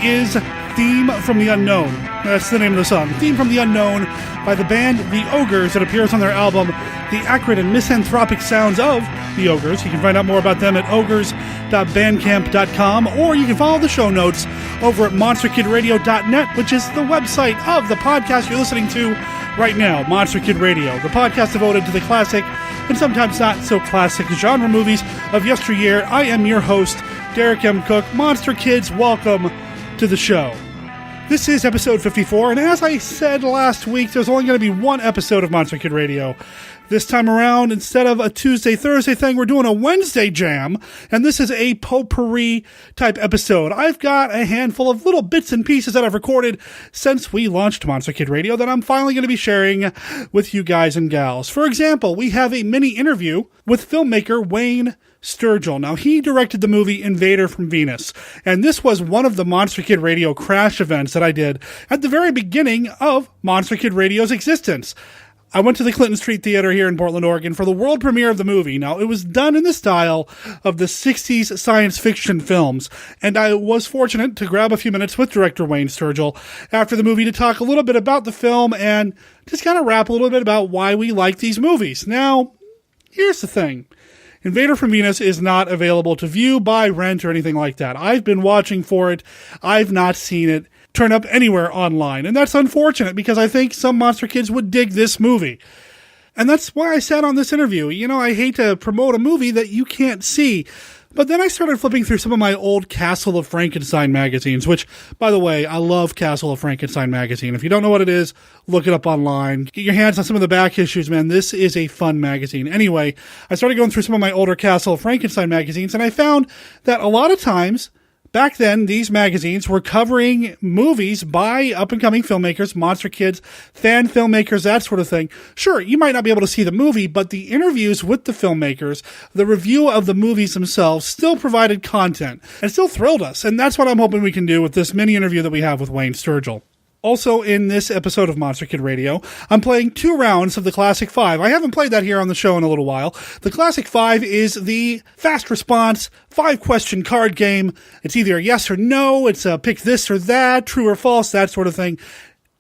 is Theme from the Unknown. That's the name of the song. Theme from the Unknown by the band The Ogres that appears on their album The Acrid and Misanthropic Sounds of The Ogres. You can find out more about them at ogres.bandcamp.com, or you can follow the show notes over at monsterkidradio.net, which is the website of the podcast you're listening to right now, Monster Kid Radio, the podcast devoted to the classic and sometimes not so classic genre movies of yesteryear. I am your host, Derek M. Cook. Monster Kids, welcome to the show. This is episode 54, and as I said last week, there's only going to be one episode of Monster Kid Radio. This time around, instead of a Tuesday-Thursday thing, we're doing a Wednesday jam, and this is a potpourri type episode. I've got a handful of little bits and pieces that I've recorded since we launched Monster Kid Radio that I'm finally going to be sharing with you guys and gals. For example, we have a mini interview with filmmaker Wayne Sturgil. Now, he directed the movie Invader from Venus, and this was one of the Monster Kid Radio crash events that I did at the very beginning of Monster Kid Radio's existence. I went to the Clinton Street Theater here in Portland, Oregon for the world premiere of the movie. Now, it was done in the style of the 60s science fiction films, and I was fortunate to grab a few minutes with director Wayne Sturgil after the movie to talk a little bit about the film and just kind of rap a little bit about why we like these movies. Now, here's the thing. Invader from Venus is not available to view, buy, rent, or anything like that. I've been watching for it. I've not seen it turn up anywhere online. And that's unfortunate because I think some monster kids would dig this movie. And that's why I said on this interview, you know, I hate to promote a movie that you can't see. But then I started flipping through some of my old Castle of Frankenstein magazines, which, by the way, I love Castle of Frankenstein magazine. If you don't know what it is, look it up online. Get your hands on some of the back issues, man. This is a fun magazine. Anyway, I started going through some of my older Castle of Frankenstein magazines, and I found that a lot of times, back then, these magazines were covering movies by up-and-coming filmmakers, monster kids, fan filmmakers, that sort of thing. Sure, you might not be able to see the movie, but the interviews with the filmmakers, the review of the movies themselves still provided content and still thrilled us. And that's what I'm hoping we can do with this mini interview that we have with Wayne Sturgil. Also, in this episode of Monster Kid Radio, I'm playing 2 rounds of the Classic 5. I haven't played that here on the show in a little while. The Classic 5 is the fast response 5-question card game. It's either a yes or no, it's a pick this or that, true or false, that sort of thing.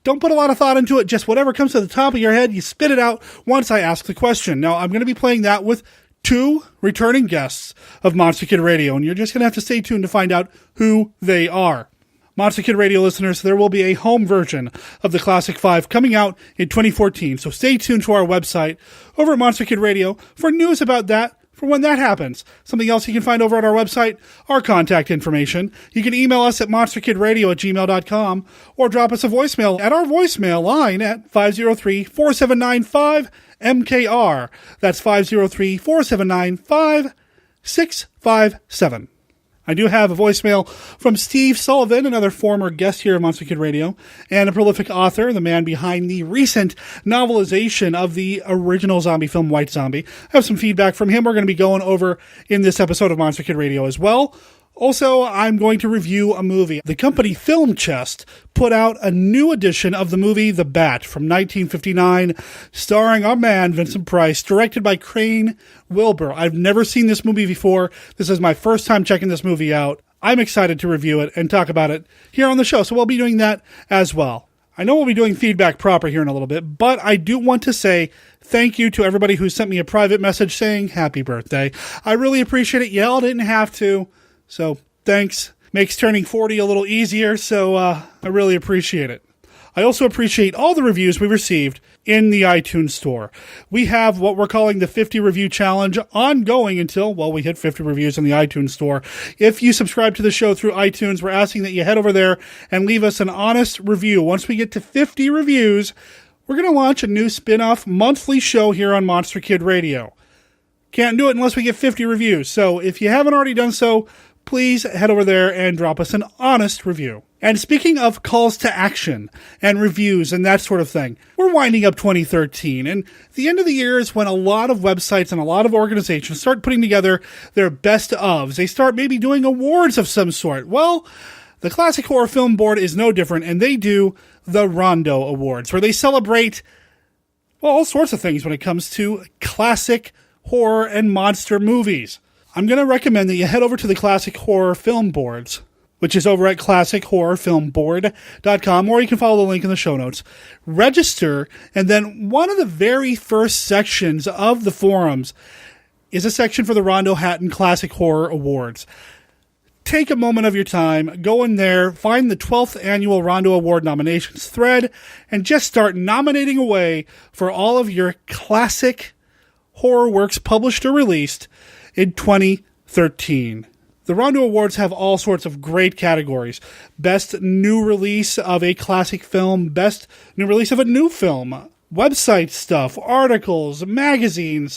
Don't put a lot of thought into it, just whatever comes to the top of your head, you spit it out once I ask the question. Now, I'm going to be playing that with 2 returning guests of Monster Kid Radio, and you're just going to have to stay tuned to find out who they are. Monster Kid Radio listeners, there will be a home version of the Classic 5 coming out in 2014, so stay tuned to our website over at Monster Kid Radio for news about that, for when that happens. Something else you can find over at our website, our contact information. You can email us at monsterkidradio@gmail.com or drop us a voicemail at our voicemail line at 503-4795-MKR. That's 503-479-5657. I do have a voicemail from Steve Sullivan, another former guest here at Monster Kid Radio, and a prolific author, the man behind the recent novelization of the original zombie film, White Zombie. I have some feedback from him we're going to be going over in this episode of Monster Kid Radio as well. Also, I'm going to review a movie. The company Film Chest put out a new edition of the movie The Bat from 1959, starring our man Vincent Price, directed by Crane Wilbur. I've never seen this movie before. This is my first time checking this movie out. I'm excited to review it and talk about it here on the show, so we'll be doing that as well. I know we'll be doing feedback proper here in a little bit, but I do want to say thank you to everybody who sent me a private message saying happy birthday. I really appreciate it. Y'all didn't have to. So, thanks. Makes turning 40 a little easier, so I really appreciate it. I also appreciate all the reviews we received in the iTunes store. We have what we're calling the 50 Review Challenge ongoing until, well, we hit 50 reviews in the iTunes store. If you subscribe to the show through iTunes, we're asking that you head over there and leave us an honest review. Once we get to 50 reviews, we're going to launch a new spin-off monthly show here on Monster Kid Radio. Can't do it unless we get 50 reviews, so if you haven't already done so, please head over there and drop us an honest review. And speaking of calls to action and reviews and that sort of thing, we're winding up 2013, and the end of the year is when a lot of websites and a lot of organizations start putting together their best ofs. They start maybe doing awards of some sort. Well, the Classic Horror Film Board is no different, and they do the Rondo Awards, where they celebrate, well, all sorts of things when it comes to classic horror and monster movies. I'm going to recommend that you head over to the Classic Horror Film Boards which is over at classichorrorfilmboard.com, or you can follow the link in the show notes. Register, and then one of the very first sections of the forums is a section for the Rondo Hatton Classic Horror Awards. Take a moment of your time, go in there, find the 12th Annual Rondo Award nominations thread, and just start nominating away for all of your classic horror works published or released in 2013. The Rondo Awards have all sorts of great categories. Best new release of a classic film, best new release of a new film, website stuff, articles, magazine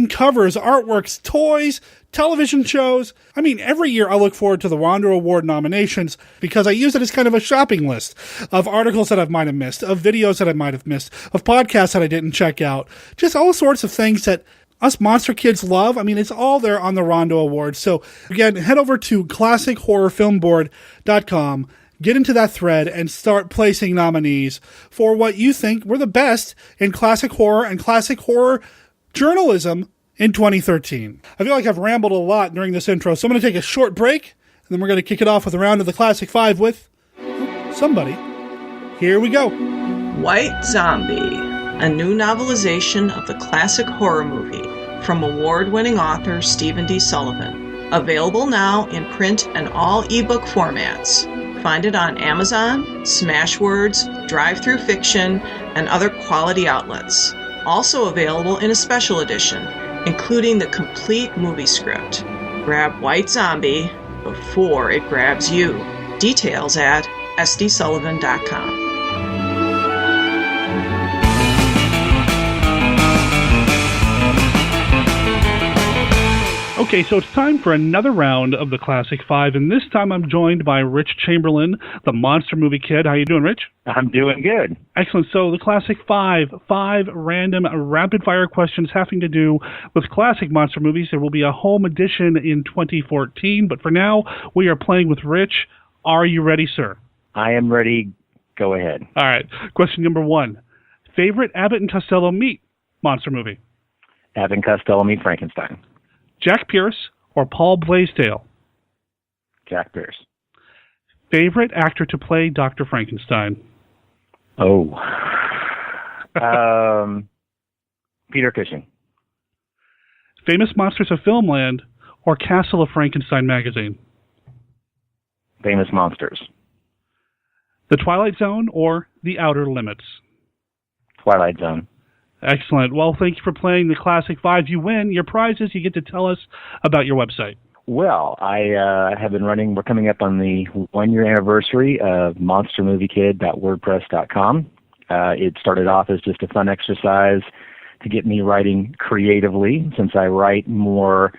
covers, artworks, toys, television shows. I mean, every year I look forward to the Rondo Award nominations because I use it as kind of a shopping list of articles that I might have missed, of videos that I might have missed, of podcasts that I didn't check out. Just all sorts of things that us monster kids love. I mean, it's all there on the Rondo Awards. So again, head over to classichorrorfilmboard.com, get into that thread, and start placing nominees for what you think were the best in classic horror and classic horror journalism in 2013. I feel like I've rambled a lot during this intro, so I'm going to take a short break, and then we're going to kick it off with a round of the Classic Five with somebody. Here we go. White Zombie, a new novelization of the classic horror movie from award-winning author Stephen D. Sullivan. Available now in print and all ebook formats. Find it on Amazon, Smashwords, Drive-Thru Fiction, and other quality outlets. Also available in a special edition, including the complete movie script. Grab White Zombie before it grabs you. Details at sdsullivan.com. Okay, so it's time for another round of the Classic Five, and this time I'm joined by Rich Chamberlain, the Monster Movie Kid. How you doing, Rich? I'm doing good. Excellent. So the Classic Five random rapid-fire questions having to do with classic monster movies. There will be a home edition in 2014, but for now, we are playing with Rich. Are you ready, sir? I am ready. Go ahead. All right. Question number 1. Favorite Abbott and Costello Meet monster movie? Abbott and Costello Meet Frankenstein. Jack Pierce or Paul Blaisdell? Jack Pierce. Favorite actor to play Dr. Frankenstein? Oh. Peter Cushing. Famous Monsters of Filmland or Castle of Frankenstein magazine? Famous Monsters. The Twilight Zone or The Outer Limits? Twilight Zone. Excellent. Well, thank you for playing the Classic Five. You win. Your prize is you get to tell us about your website. Well, I have been running, we're coming up on the 1-year anniversary of monstermoviekid.wordpress.com. It started off as just a fun exercise to get me writing creatively, since I write more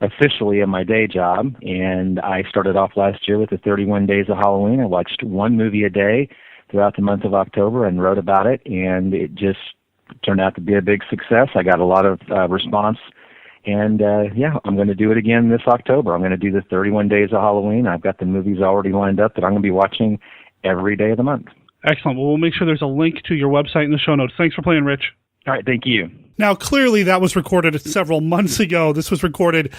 officially in my day job. And I started off last year with the 31 Days of Halloween. I watched one movie a day throughout the month of October and wrote about it, and it just turned out to be a big success. I got a lot of response, and I'm going to do it again this October. I'm going to do the 31 Days of Halloween. I've got the movies already lined up that I'm going to be watching every day of the month. Excellent. Well, we'll make sure there's a link to your website in the show notes. Thanks for playing, Rich. All right, thank you. Now, clearly that was recorded several months ago. This was recorded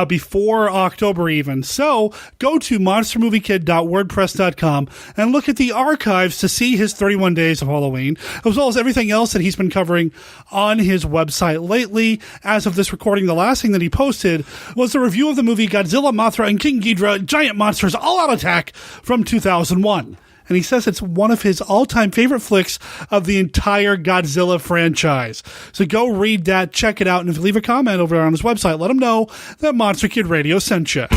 before October even. So go to monstermoviekid.wordpress.com and look at the archives to see his 31 Days of Halloween, as well as everything else that he's been covering on his website lately. As of this recording, the last thing that he posted was a review of the movie Godzilla, Mothra, and King Ghidorah, Giant Monsters All-Out Attack from 2001. And he says it's one of his all-time favorite flicks of the entire Godzilla franchise. So go read that, check it out, and if you leave a comment over on his website, let him know that Monster Kid Radio sent you.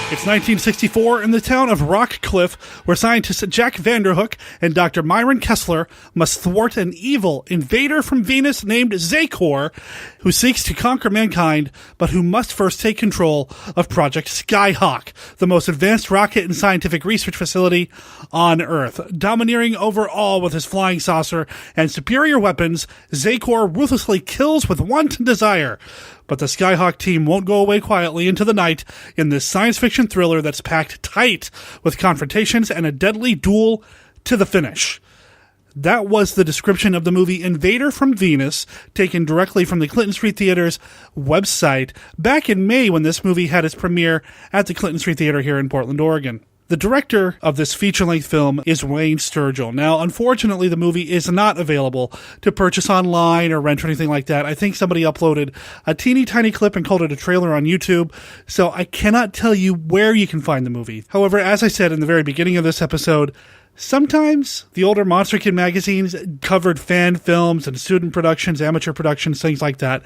It's 1964 in the town of Rockcliffe, where scientists Jack Vanderhook and Dr. Myron Kessler must thwart an evil invader from Venus named Zakor, who seeks to conquer mankind, but who must first take control of Project Skyhawk, the most advanced rocket and scientific research facility on Earth. Domineering over all with his flying saucer and superior weapons, Zakor ruthlessly kills with wanton desire. But the Skyhawk team won't go away quietly into the night in this science fiction thriller that's packed tight with confrontations and a deadly duel to the finish. That was the description of the movie Invader from Venus, taken directly from the Clinton Street Theater's website back in May when this movie had its premiere at the Clinton Street Theater here in Portland, Oregon. The director of this feature-length film is Wayne Sturgil. Now, unfortunately, the movie is not available to purchase online or rent or anything like that. I think somebody uploaded a teeny tiny clip and called it a trailer on YouTube, so I cannot tell you where you can find the movie. However, as I said in the very beginning of this episode, sometimes the older Monster Kid magazines covered fan films and student productions, amateur productions, things like that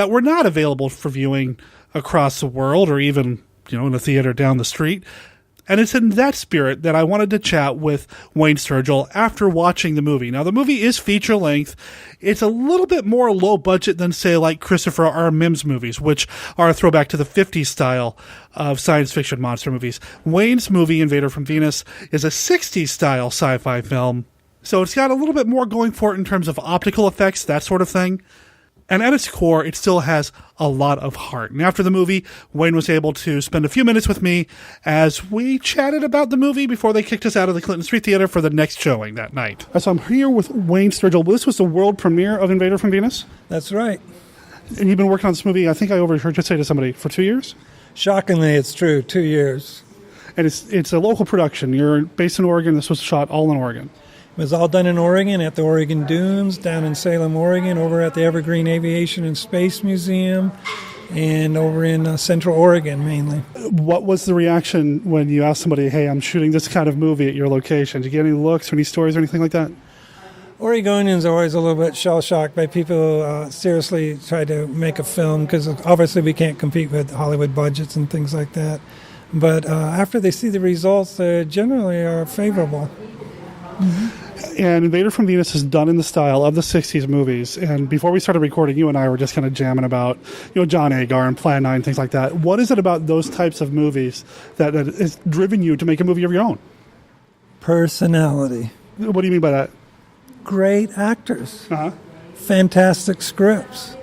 were not available for viewing across the world or even, in a theater down the street. And it's in that spirit that I wanted to chat with Wayne Sturgil after watching the movie. Now, the movie is feature-length. It's a little bit more low budget than, say, like Christopher R. Mims movies, which are a throwback to the 50s style of science fiction monster movies. Wayne's movie, Invader from Venus, is a 60s style sci-fi film. So it's got a little bit more going for it in terms of optical effects, that sort of thing. And at its core, it still has a lot of heart. And after the movie, Wayne was able to spend a few minutes with me as we chatted about the movie before they kicked us out of the Clinton Street Theater for the next showing that night. So I'm here with Wayne Sturgil. This was the world premiere of Invader from Venus? That's right. And you've been working on this movie, I think I overheard you say to somebody, for 2 years? Shockingly, it's true, 2 years. And it's a local production. You're based in Oregon. This was shot all in Oregon. It was all done in Oregon at the Oregon Dunes, down in Salem, Oregon, over at the Evergreen Aviation and Space Museum, and over in Central Oregon mainly. What was the reaction when you asked somebody, hey, I'm shooting this kind of movie at your location? Did you get any looks or any stories or anything like that? Oregonians are always a little bit shell-shocked by people seriously try to make a film, because obviously we can't compete with Hollywood budgets and things like that. But after they see the results, they generally are favorable. Mm-hmm. And Invader from Venus is done in the style of the 60s movies. And before we started recording, you and I were just kind of jamming about, John Agar and Plan 9, things like that. What is it about those types of movies that has driven you to make a movie of your own? Personality. What do you mean by that? Great actors. Fantastic scripts.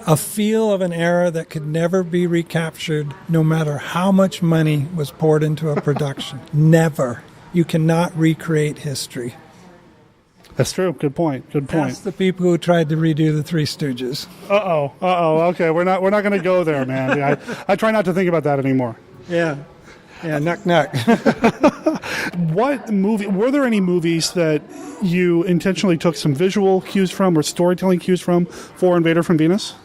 A feel of an era that could never be recaptured, no matter how much money was poured into a production. Never. You cannot recreate history. That's true. Good point. That's the people who tried to redo the Three Stooges. Okay, we're not going to go there, man. Yeah, I try not to think about that anymore. Yeah, knock. What movie? Were there any movies that you intentionally took some visual cues from or storytelling cues from for Invader from Venus?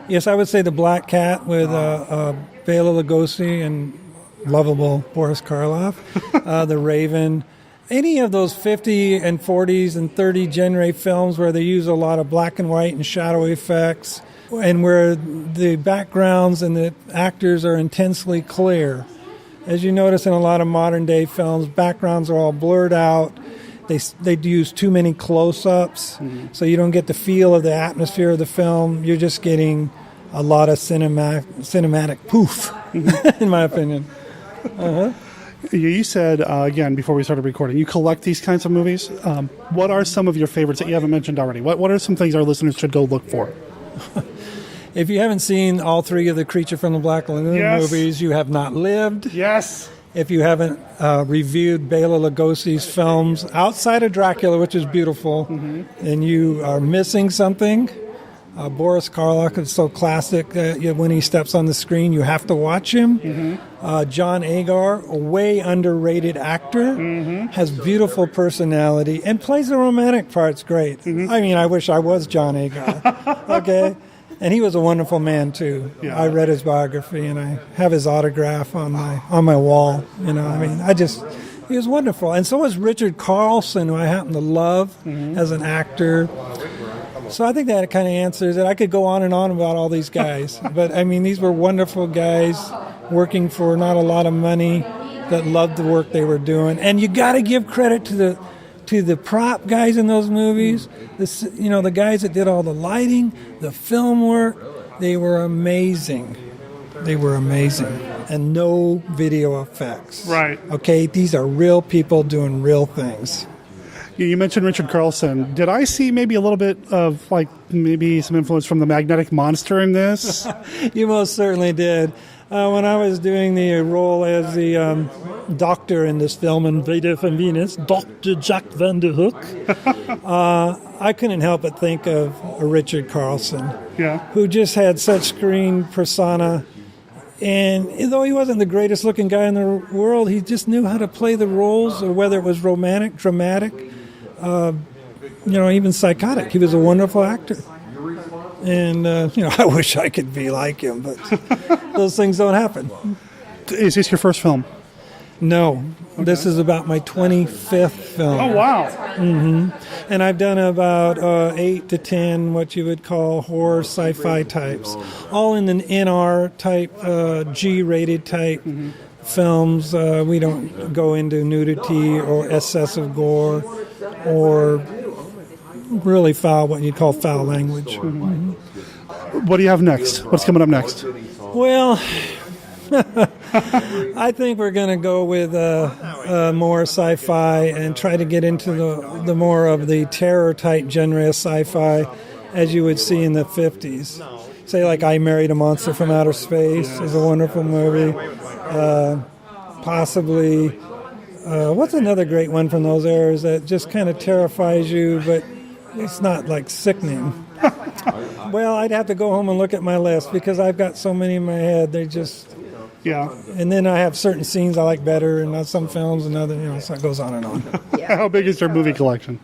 Yes, I would say The Black Cat with Bela Lugosi and lovable Boris Karloff, The Raven. Any of those 50 and 40s and 30 genre films where they use a lot of black and white and shadow effects, and where the backgrounds and the actors are intensely clear. As you notice in a lot of modern day films, backgrounds are all blurred out. They use too many close-ups, so you don't get the feel of the atmosphere of the film. You're just getting a lot of cinematic poof, in my opinion. You said, again, before we started recording, you collect these kinds of movies. What are some of your favorites that you haven't mentioned already? What are some things our listeners should go look for? If you haven't seen all three of the Creature from the Black Lagoon movies, you have not lived. Yes. If you haven't reviewed Bela Lugosi's films outside of Dracula, which is beautiful, then you are missing something. Boris Karloff is so classic that when he steps on the screen, you have to watch him. John Agar, a way underrated actor, has beautiful personality and plays the romantic parts great. I mean, I wish I was John Agar. Okay? And he was a wonderful man, too. Yeah. I read his biography, and I have his autograph on my wall. He was wonderful. And so was Richard Carlson, who I happen to love as an actor. So I think that kind of answers it. I could go on and on about all these guys. But, I mean, these were wonderful guys working for not a lot of money that loved the work they were doing. And you got to give credit to the prop guys in those movies. The guys that did all the lighting, the film work. They were amazing. And no video effects. Right. Okay, these are real people doing real things. You mentioned Richard Carlson. Did I see maybe a little bit of, maybe some influence from the Magnetic Monster in this? You most certainly did. When I was doing the role as the doctor in this film in Veda van Venus, Dr. Jack van der Hoek, I couldn't help but think of Richard Carlson, who just had such screen persona. And though he wasn't the greatest looking guy in the world, he just knew how to play the roles, or whether it was romantic, dramatic, even psychotic. He was a wonderful actor. And, I wish I could be like him, but those things don't happen. Is this your first film? No. Okay. This is about my 25th film. Oh, wow. Mm-hmm. And I've done about 8 to 10 what you would call horror sci-fi types, all in an NR type, G-rated type films. We don't go into nudity or excessive gore or really foul, what you'd call foul language. Mm-hmm. What do you have next? What's coming up next? Well, I think we're going to go with more sci-fi and try to get into the more of the terror type genre of sci-fi as you would see in the 50s. Say like I Married a Monster from Outer Space is a wonderful movie. Possibly, what's another great one from those eras that just kind of terrifies you, but it's not like sickening? Well, I'd have to go home and look at my list because I've got so many in my head. They just... Yeah. And then I have certain scenes I like better, and some films and other, so it goes on and on. How big is your movie collection?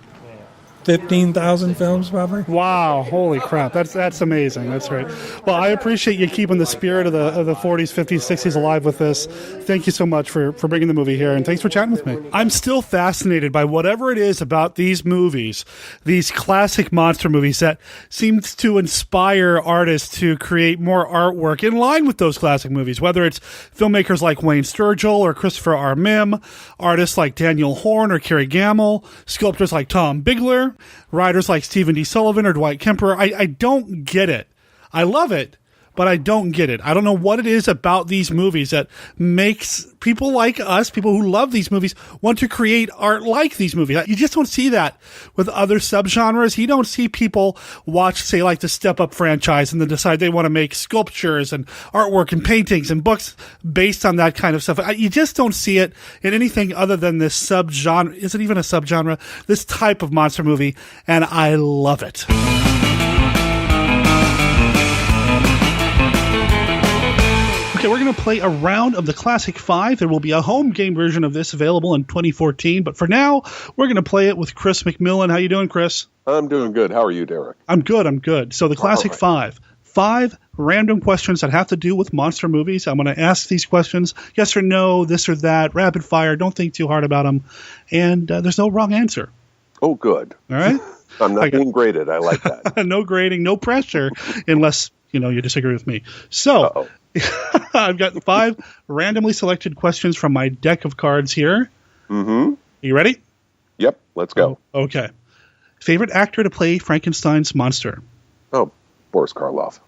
15,000 films, probably. Wow, holy crap. That's amazing. That's right. Well, I appreciate you keeping the spirit of the 40s, 50s, 60s alive with this. Thank you so much for bringing the movie here, and thanks for chatting with me. I'm still fascinated by whatever it is about these movies, these classic monster movies that seems to inspire artists to create more artwork in line with those classic movies, whether it's filmmakers like Wayne Sturgil or Christopher R. Mim, artists like Daniel Horn or Kerry Gamble, sculptors like Tom Bigler, writers like Stephen D. Sullivan or Dwight Kemper. I don't get it. I love it, but I don't get it. I don't know what it is about these movies that makes people like us, people who love these movies, want to create art like these movies. You just don't see that with other subgenres. You don't see people watch, say, like the Step Up franchise and then decide they want to make sculptures and artwork and paintings and books based on that kind of stuff. You just don't see it in anything other than this subgenre. Is it even a subgenre? This type of monster movie, and I love it. Okay, we're going to play a round of the Classic 5. There will be a home game version of this available in 2014. But for now, we're going to play it with Chris McMillan. How you doing, Chris? I'm doing good. How are you, Derek? I'm good. So the Classic 5. 5 random questions that have to do with monster movies. I'm going to ask these questions, yes or no, this or that, rapid fire. Don't think too hard about them. And there's no wrong answer. Oh, good. All right? I'm not being graded. I like that. No grading, no pressure, unless, you disagree with me. So... I've got 5 randomly selected questions from my deck of cards here. Mm-hmm. You ready? Yep, let's go. Okay. Favorite actor to play Frankenstein's monster? Oh, Boris Karloff.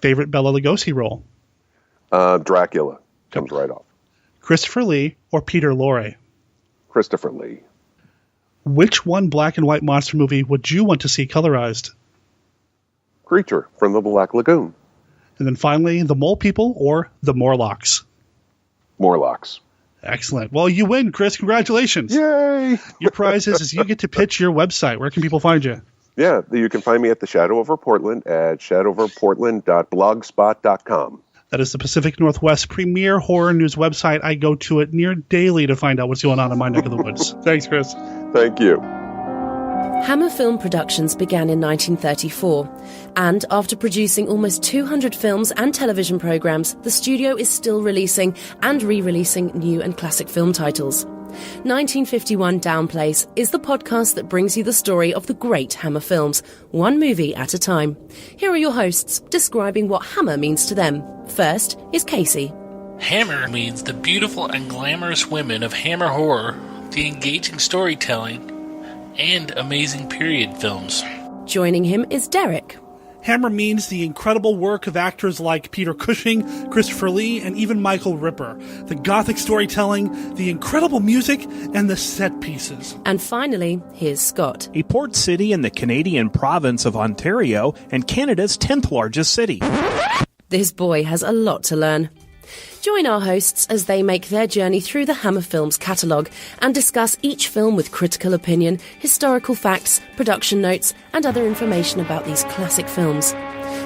Favorite Bela Lugosi role? Dracula. Comes right off. Christopher Lee or Peter Lorre? Christopher Lee. Which one black and white monster movie would you want to see colorized? Creature from the Black Lagoon. And then finally, the Mole People or the Morlocks? Morlocks. Excellent. Well, you win, Chris. Congratulations. Yay! Your prize is you get to pitch your website. Where can people find you? Yeah, you can find me at the Shadow Over Portland at shadowoverportland.blogspot.com. That is the Pacific Northwest premier horror news website. I go to it near daily to find out what's going on in my neck of the woods. Thanks, Chris. Thank you. Hammer Film Productions began in 1934, and after producing almost 200 films and television programs, the studio is still releasing and re-releasing new and classic film titles. 1951 Downplace is the podcast that brings you the story of the great Hammer films, one movie at a time. Here are your hosts, describing what Hammer means to them. First is Casey. Hammer means the beautiful and glamorous women of Hammer horror, the engaging storytelling, and amazing period films. Joining him is Derek. Hammer means the incredible work of actors like Peter Cushing, Christopher Lee, and even Michael Ripper. The gothic storytelling, the incredible music, and the set pieces. And finally, here's Scott. A port city in the Canadian province of Ontario and Canada's 10th largest city. This boy has a lot to learn. Join our hosts as they make their journey through the Hammer Films catalogue and discuss each film with critical opinion, historical facts, production notes, and other information about these classic films.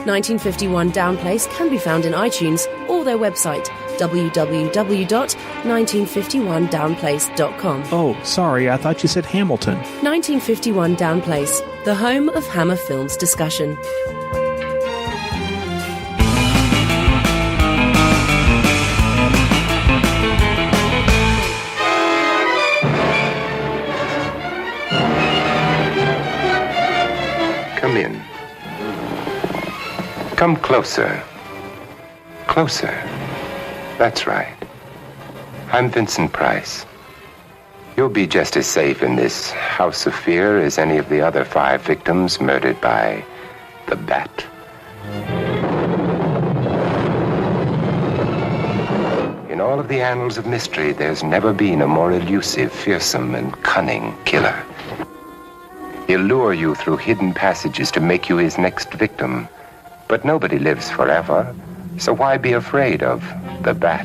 1951 Downplace can be found in iTunes or their website, www.1951downplace.com. Oh, sorry, I thought you said Hamilton. 1951 Downplace, the home of Hammer Films discussion. Come in. Come closer. Closer. That's right. I'm Vincent Price. You'll be just as safe in this house of fear as any of the other 5 victims murdered by the Bat. In all of the annals of mystery, there's never been a more elusive, fearsome, and cunning killer. He'll lure you through hidden passages to make you his next victim. But nobody lives forever, so why be afraid of the Bat?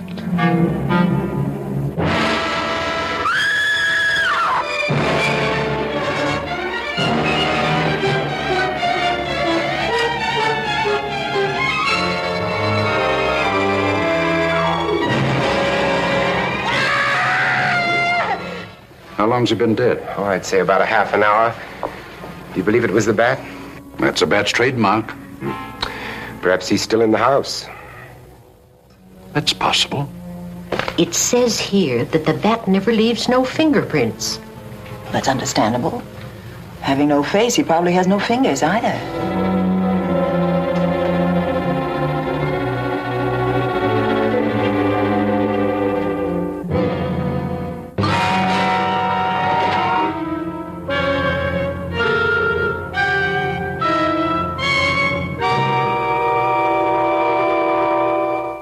How long's he been dead? Oh, I'd say about a half an hour. Do you believe it was the Bat? That's a Bat's trademark. Perhaps he's still in the house. That's possible. It says here that the Bat never leaves no fingerprints. That's understandable. Having no face, he probably has no fingers either.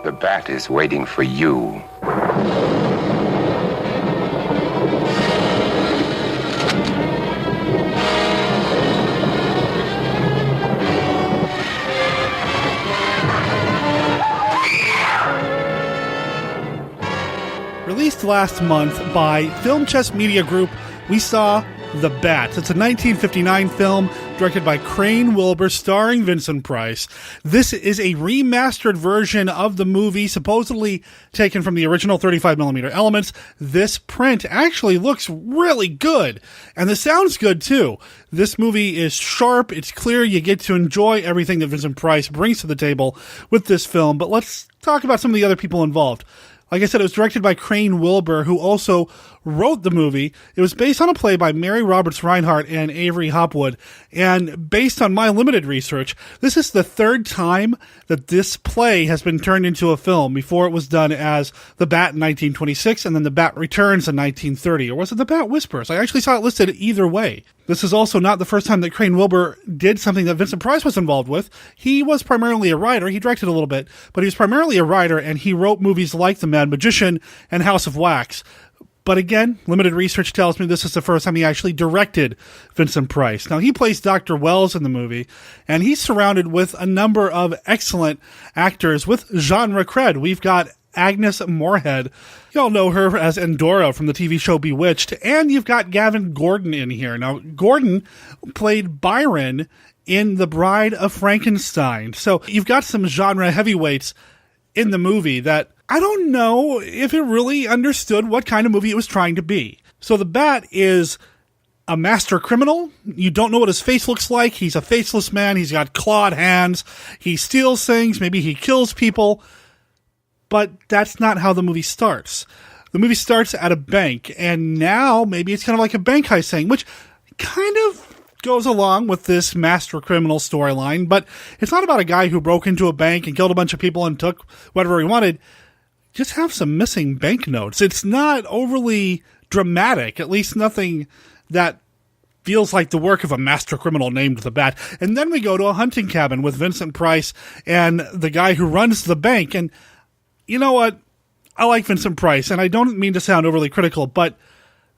The Bat is waiting for you. Released last month by Film Chess Media Group, we saw The Bat. It's a 1959 film directed by Crane Wilbur, starring Vincent Price. This is a remastered version of the movie, supposedly taken from the original 35mm elements. This print actually looks really good, and the sound's good too. This movie is sharp, it's clear, you get to enjoy everything that Vincent Price brings to the table with this film, but let's talk about some of the other people involved. Like I said, it was directed by Crane Wilbur, who also wrote the movie. It was based on a play by Mary Roberts Reinhardt and Avery Hopwood. And based on my limited research, this is the 3rd time that this play has been turned into a film. Before it was done as The Bat in 1926, and then The Bat Returns in 1930. Or was it The Bat Whispers? I actually saw it listed either way. This is also not the first time that Crane Wilbur did something that Vincent Price was involved with. He was primarily a writer. He directed a little bit, but he was primarily a writer, and he wrote movies like The Mad Magician and House of Wax. But again, limited research tells me this is the first time he actually directed Vincent Price. Now, he plays Dr. Wells in the movie, and he's surrounded with a number of excellent actors with genre cred. We've got Agnes Moorehead. You all know her as Endora from the TV show Bewitched. And you've got Gavin Gordon in here. Now, Gordon played Byron in The Bride of Frankenstein. So you've got some genre heavyweights in the movie that I don't know if it really understood what kind of movie it was trying to be. So the Bat is a master criminal. You don't know what his face looks like. He's a faceless man. He's got clawed hands. He steals things. Maybe he kills people. But that's not how the movie starts. The movie starts at a bank, and now maybe it's kind of like a bank heist thing, which kind of goes along with this master criminal storyline, but it's not about a guy who broke into a bank and killed a bunch of people and took whatever he wanted. Just have some missing banknotes. It's not overly dramatic, at least nothing that feels like the work of a master criminal named the Bat. And then we go to a hunting cabin with Vincent Price and the guy who runs the bank, and you know what? I like Vincent Price, and I don't mean to sound overly critical, but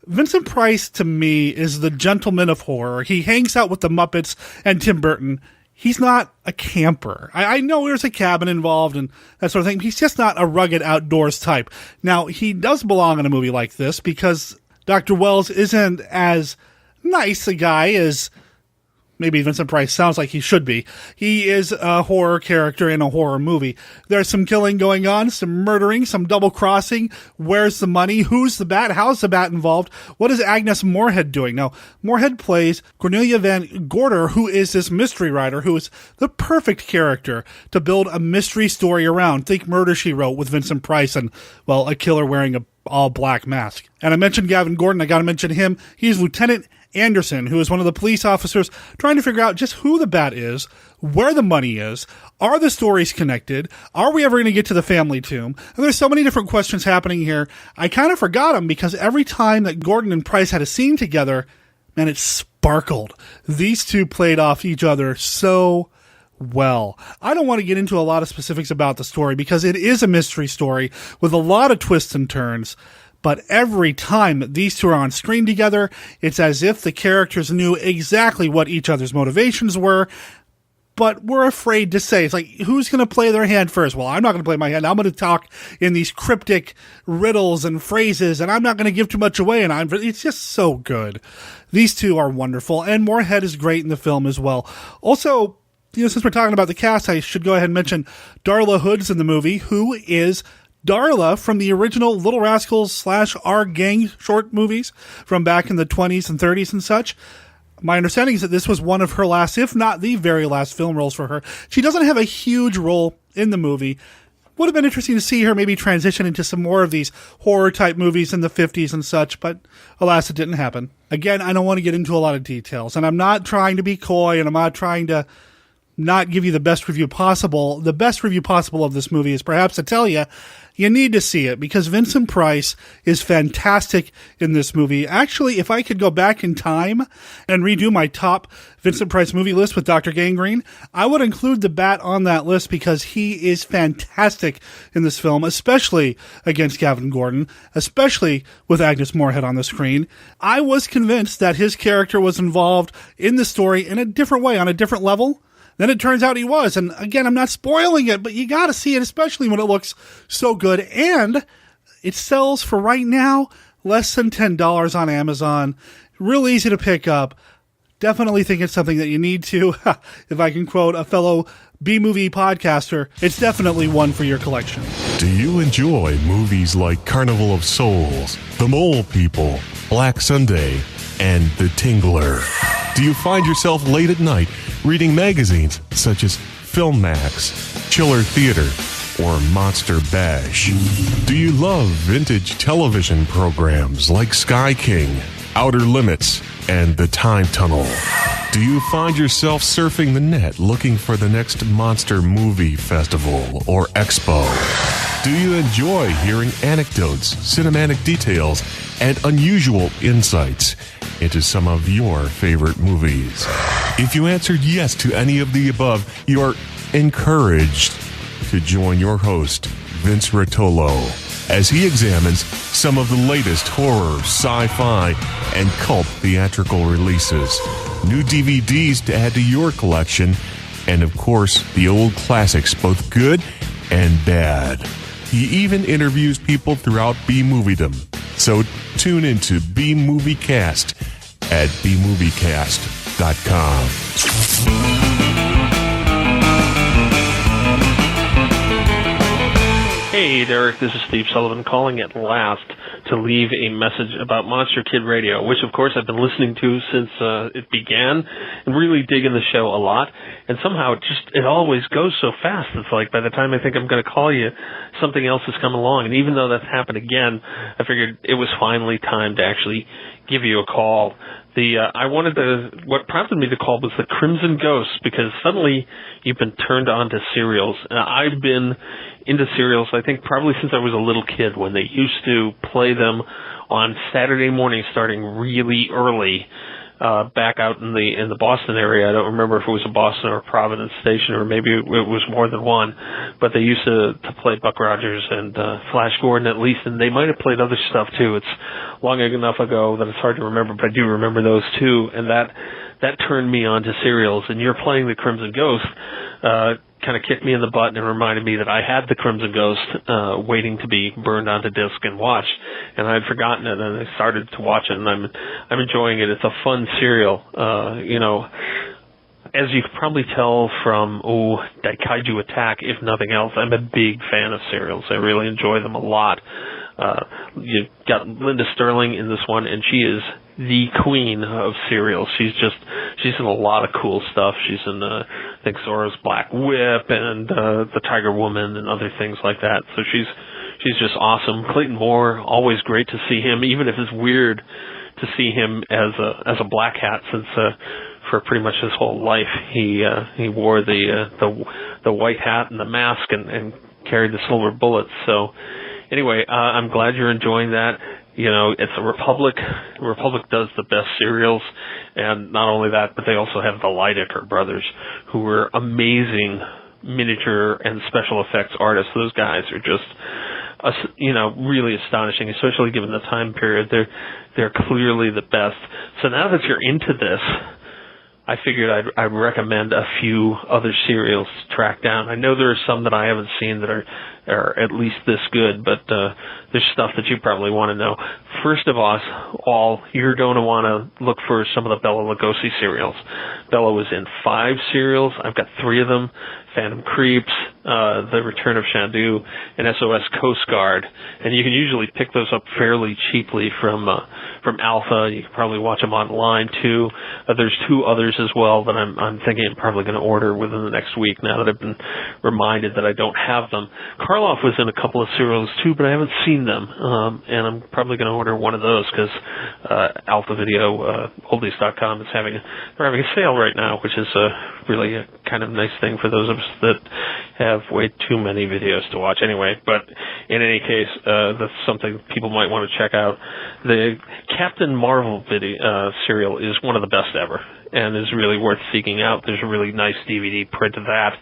Vincent Price, to me, is the gentleman of horror. He hangs out with the Muppets and Tim Burton. he's not a camper. I know there's a cabin involved and that sort of thing, but he's just not a rugged outdoors type. Now, he does belong in a movie like this because Dr. Wells isn't as nice a guy as maybe Vincent Price sounds like he should be. He is a horror character in a horror movie. There's some killing going on, some murdering, some double-crossing. Where's the money? Who's the bat? How's the bat involved? What is Agnes Moorehead doing? Now, Moorehead plays Cornelia Van Gorder, who is this mystery writer, who is the perfect character to build a mystery story around. Think Murder, She Wrote with Vincent Price and, well, a killer wearing a all-black mask. And I mentioned Gavin Gordon. I got to mention him. He's Lieutenant Anderson, who is one of the police officers trying to figure out just who the bat is, where the money is, are the stories connected, are we ever going to get to the family tomb? And there's so many different questions happening here. I kind of forgot them because every time that Gordon and Price had a scene together, man, it sparkled. These two played off each other so well. I don't want to get into a lot of specifics about the story because it is a mystery story with a lot of twists and turns. But every time that these two are on screen together, it's as if the characters knew exactly what each other's motivations were, but we're afraid to say. It's like, who's going to play their hand first? Well, I'm not going to play my hand. I'm going to talk in these cryptic riddles and phrases, and I'm not going to give too much away, and it's just so good. These two are wonderful, and Moorehead is great in the film as well. Also, since we're talking about the cast, I should go ahead and mention Darla Hood's in the movie, who is Darla from the original Little Rascals / Our Gang short movies from back in the 20s and 30s and such. My understanding is that this was one of her last, if not the very last film roles for her. She doesn't have a huge role in the movie. Would have been interesting to see her maybe transition into some more of these horror type movies in the 50s and such, but alas, it didn't happen. Again, I don't want to get into a lot of details, and I'm not trying to be coy, and I'm not trying to not give you the best review possible. The best review possible of this movie is perhaps to tell you, you need to see it because Vincent Price is fantastic in this movie. Actually, if I could go back in time and redo my top Vincent Price movie list with Dr. Gangrene, I would include the Bat on that list because he is fantastic in this film, especially against Gavin Gordon, especially with Agnes Moorehead on the screen. I was convinced that his character was involved in the story in a different way, on a different level. Then it turns out he was. And again, I'm not spoiling it, but you got to see it, especially when it looks so good. And it sells for right now less than $10 on Amazon. Real easy to pick up. Definitely think it's something that you need to. If I can quote a fellow B-movie podcaster, it's definitely one for your collection. Do you enjoy movies like Carnival of Souls, The Mole People, Black Sunday, and The Tingler? Do you find yourself late at night reading magazines such as Film Max, Chiller Theater, or Monster Bash? Do you love vintage television programs like Sky King, Outer Limits, and The Time Tunnel? Do you find yourself surfing the net looking for the next Monster Movie Festival or Expo? Do you enjoy hearing anecdotes, cinematic details, and unusual insights into some of your favorite movies? If you answered yes to any of the above, you are encouraged to join your host, Vince Rotolo, as he examines some of the latest horror, sci-fi, and cult theatrical releases, new DVDs to add to your collection, and of course, the old classics, both good and bad. He even interviews people throughout B-Moviedom. So tune into B-Movie Cast at bmoviecast.com. Hey, Derek, this is Steve Sullivan calling at last to leave a message about Monster Kid Radio, which, of course, I've been listening to since it began and really digging the show a lot. And somehow it always goes so fast. It's like by the time I think I'm going to call you, something else has come along. And even though that's happened again, I figured it was finally time to actually give you a call. What prompted me to call was the Crimson Ghosts, because suddenly you've been turned on to serials. I've been into serials, I think, probably since I was a little kid, when they used to play them on Saturday morning starting really early, back out in the Boston area. I don't remember if it was a Boston or a Providence station, or maybe it was more than one, but they used to play Buck Rogers and Flash Gordon at least, and they might have played other stuff too. It's long enough ago that it's hard to remember, but I do remember those two, and that that turned me on to serials. And you're playing the Crimson Ghost kind of kicked me in the butt and reminded me that I had the Crimson Ghost waiting to be burned onto disc and watched, and I had forgotten it, and I started to watch it, and I'm enjoying it. It's a fun serial. As you can probably tell from Daikaiju Attack, if nothing else, I'm a big fan of serials. I really enjoy them a lot. You've got Linda Sterling in this one, and she is the queen of serials. She's in a lot of cool stuff. She's in I think Zorro's Black Whip and the Tiger Woman and other things like that. So she's just awesome. Clayton Moore, always great to see him, even if it's weird to see him as a black hat, since for pretty much his whole life he wore the white hat and the mask and carried the silver bullets. So anyway, I'm glad you're enjoying that. It's a Republic. Republic does the best serials, and not only that, but they also have the Lydecker brothers, who were amazing miniature and special effects artists. Those guys are just, really astonishing, especially given the time period. They're clearly the best. So now that you're into this, I figured I'd recommend a few other serials to track down. I know there are some that I haven't seen that are at least this good, but there's stuff that you probably want to know. First of all, you're going to want to look for some of the Bela Lugosi serials. Bela was in 5 serials. I've got 3 of them: Phantom Creeps, The Return of Shandu, and SOS Coast Guard. And you can usually pick those up fairly cheaply from Alpha. You can probably watch them online too. There's 2 others as well that I'm thinking I'm probably going to order within the next week, now that I've been reminded that I don't have them. Karloff was in a couple of serials too, but I haven't seen them, and I'm probably going to order one of those because Alpha Video, oldies.com, they're having a sale right now, which is really a kind of nice thing for those of us that have way too many videos to watch anyway. But in any case, that's something people might want to check out. The Captain Marvel serial is one of the best ever, and is really worth seeking out. There's a really nice DVD print of that.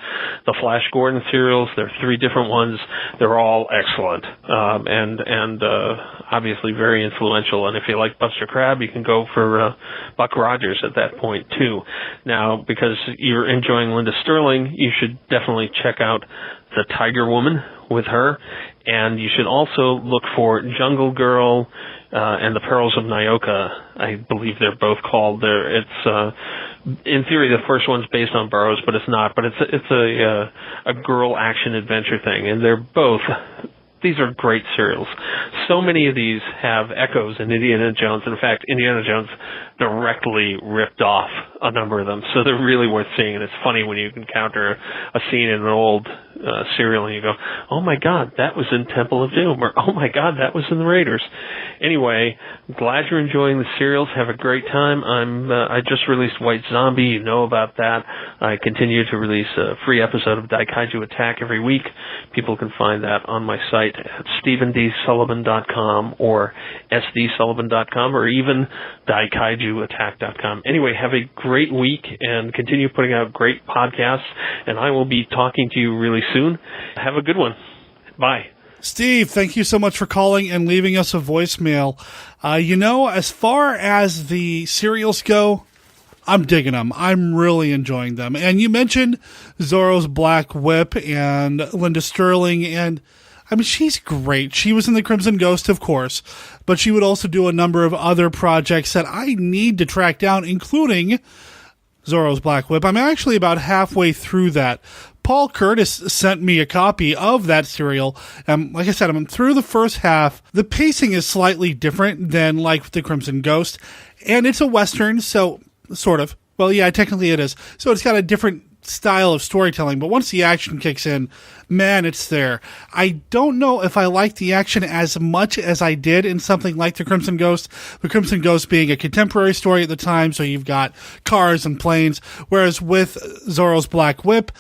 The Flash Gordon serials, there are 3 different ones. They're all excellent, and obviously very influential. And if you like Buster Crabbe, you can go for Buck Rogers at that point too. Now, because you're enjoying Linda Sterling, you should definitely check out The Tiger Woman with her, and you should also look for Jungle Girl and The Perils of Nyoka. I believe they're both called. It's in theory the first one's based on Burroughs, but it's not. But it's a girl action adventure thing, and they're both. These are great serials. So many of these have echoes in Indiana Jones. In fact, Indiana Jones directly ripped off a number of them, so they're really worth seeing. And it's funny when you encounter a scene in an old serial and you go, "Oh my God, that was in Temple of Doom," or "Oh my God, that was in the Raiders." Anyway, glad you're enjoying the serials. Have a great time. I just released White Zombie. You know about that. I continue to release a free episode of Daikaiju Attack every week. People can find that on my site at StephenDSullivan.com or SDSullivan.com or even DaikaijuAttack.com. Anyway, have a great week and continue putting out great podcasts, and I will be talking to you really soon. Have a good one. Bye. Steve, thank you so much for calling and leaving us a voicemail. As far as the serials go, I'm digging them. I'm really enjoying them. And you mentioned Zorro's Black Whip and Linda Sterling, and I mean, she's great. She was in The Crimson Ghost, of course, but she would also do a number of other projects that I need to track down, including Zorro's Black Whip. I'm actually about halfway through that. Paul Curtis sent me a copy of that serial. Like I said, I'm through the first half. The pacing is slightly different than like The Crimson Ghost, and it's a Western, so sort of. Well, yeah, technically it is. So it's got a different style of storytelling, but once the action kicks in, man, it's there. I don't know if I like the action as much as I did in something like The Crimson Ghost. The Crimson Ghost being a contemporary story at the time, so you've got cars and planes, whereas with Zorro's Black Whip,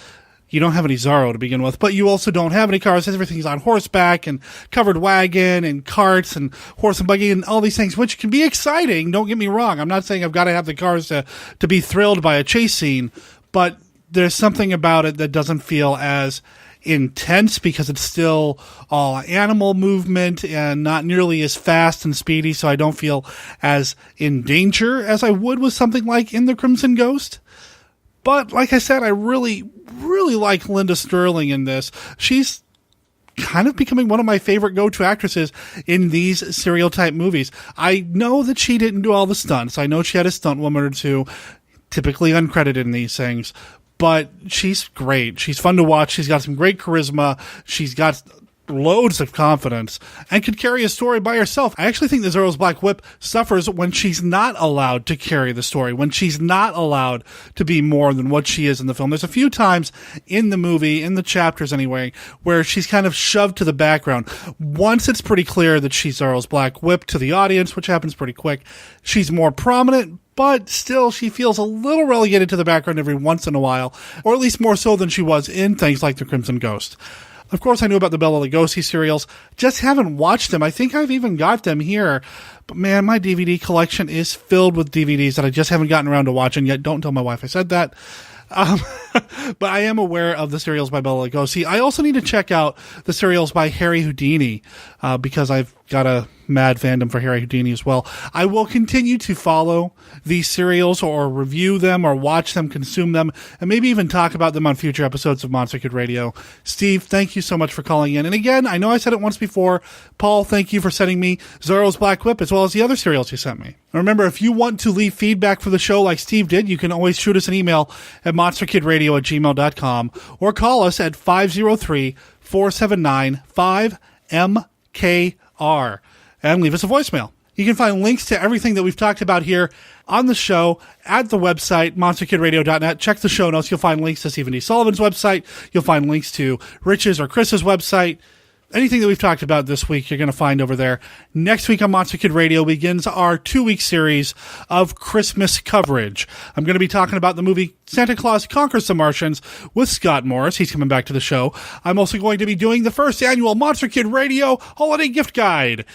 you don't have any Zorro to begin with, but you also don't have any cars. Everything's on horseback and covered wagon and carts and horse and buggy and all these things, which can be exciting. Don't get me wrong. I'm not saying I've got to have the cars to be thrilled by a chase scene, but there's something about it that doesn't feel as intense because it's still all animal movement and not nearly as fast and speedy, so I don't feel as in danger as I would with something like In the Crimson Ghost. But like I said, I really, really like Linda Sterling in this. She's kind of becoming one of my favorite go-to actresses in these serial-type movies. I know that she didn't do all the stunts. I know she had a stunt woman or two, typically uncredited in these things. But she's great. She's fun to watch. She's got some great charisma. She's got loads of confidence and could carry a story by herself. I actually think the Zorro's Black Whip suffers when she's not allowed to carry the story, when she's not allowed to be more than what she is in the film. There's a few times in the movie, in the chapters anyway, where she's kind of shoved to the background. Once it's pretty clear that she's Zorro's Black Whip to the audience, which happens pretty quick, she's more prominent, but still she feels a little relegated to the background every once in a while, or at least more so than she was in things like The Crimson Ghost. Of course, I knew about the Bela Lugosi serials, just haven't watched them. I think I've even got them here. But man, my DVD collection is filled with DVDs that I just haven't gotten around to watching yet. Don't tell my wife I said that. But I am aware of the serials by Bela Lugosi. I also need to check out the serials by Harry Houdini, because I've got a mad fandom for Harry Houdini as well. I will continue to follow these serials or review them or watch them, consume them, and maybe even talk about them on future episodes of Monster Kid Radio. Steve, thank you so much for calling in. And again, I know I said it once before. Paul, thank you for sending me Zorro's Black Whip as well as the other serials you sent me. And remember, if you want to leave feedback for the show like Steve did, you can always shoot us an email at monsterkidradio@gmail.com or call us at 503-479-5MKR and leave us a voicemail. You can find links to everything that we've talked about here on the show at the website, monsterkidradio.net. Check the show notes. You'll find links to Stephen D. Sullivan's website. You'll find links to Rich's or Chris's website. Anything that we've talked about this week, you're going to find over there. Next week on Monster Kid Radio begins our 2-week series of Christmas coverage. I'm going to be talking about the movie Santa Claus Conquers the Martians with Scott Morris. He's coming back to the show. I'm also going to be doing the first annual Monster Kid Radio Holiday Gift Guide.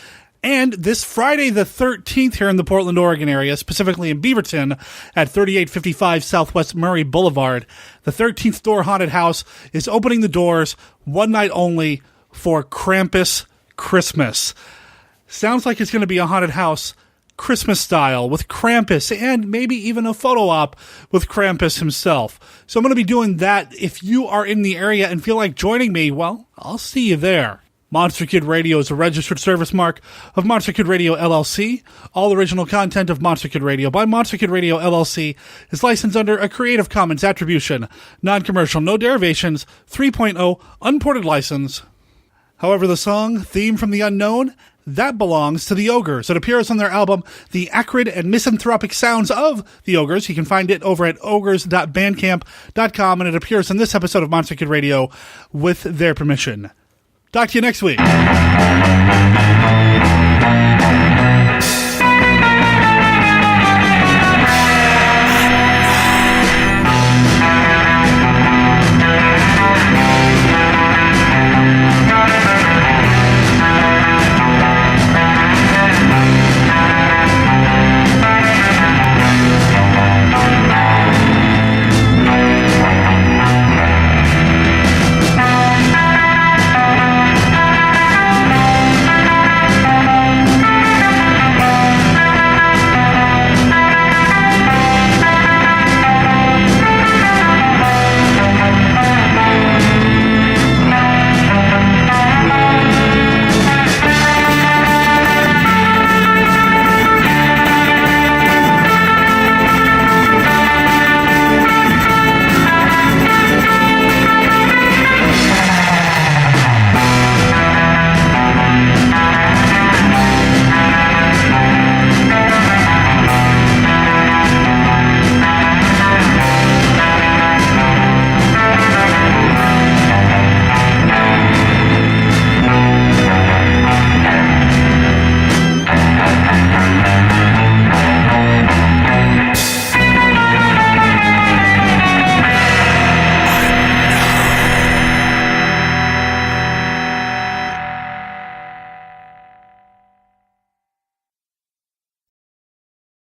And this Friday the 13th here in the Portland, Oregon area, specifically in Beaverton at 3855 Southwest Murray Boulevard, the 13th Door Haunted House is opening the doors one night only for Krampus Christmas. Sounds like it's going to be a haunted house Christmas style with Krampus and maybe even a photo op with Krampus himself. So I'm going to be doing that. If you are in the area and feel like joining me, well, I'll see you there. Monster Kid Radio is a registered service mark of Monster Kid Radio LLC. All original content of Monster Kid Radio by Monster Kid Radio LLC is licensed under a Creative Commons Attribution, Non-Commercial, No Derivations, 3.0 Unported License. However, the song, Theme from the Unknown, that belongs to the Ogres. It appears on their album, The Acrid and Misanthropic Sounds of the Ogres. You can find it over at ogres.bandcamp.com, and it appears in this episode of Monster Kid Radio with their permission. Talk to you next week.